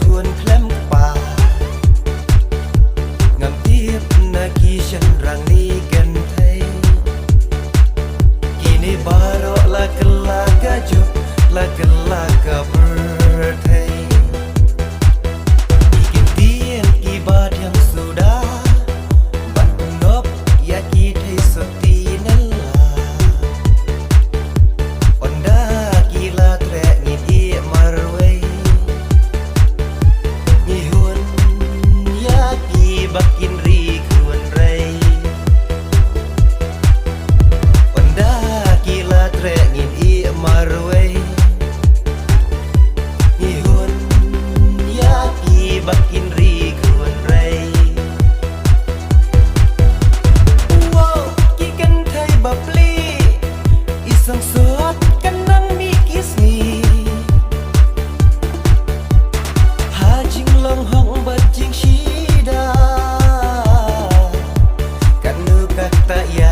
Khun khlem pa ngam tiếp na ki shan rang ni kan thei kini baro la ka jo la ka ber thei ikin tien ki ba yang sudah ban nop ya ki thei soti nalla onda ki la tre ni i marwei bakin ri Khun rei Wanda kila tre ngin i marwei Ihun ya ki bakin ri Khun rei Wow ki kan thai bapli isang suat kanang mi kisni Hajing long hong bajing shida kata ya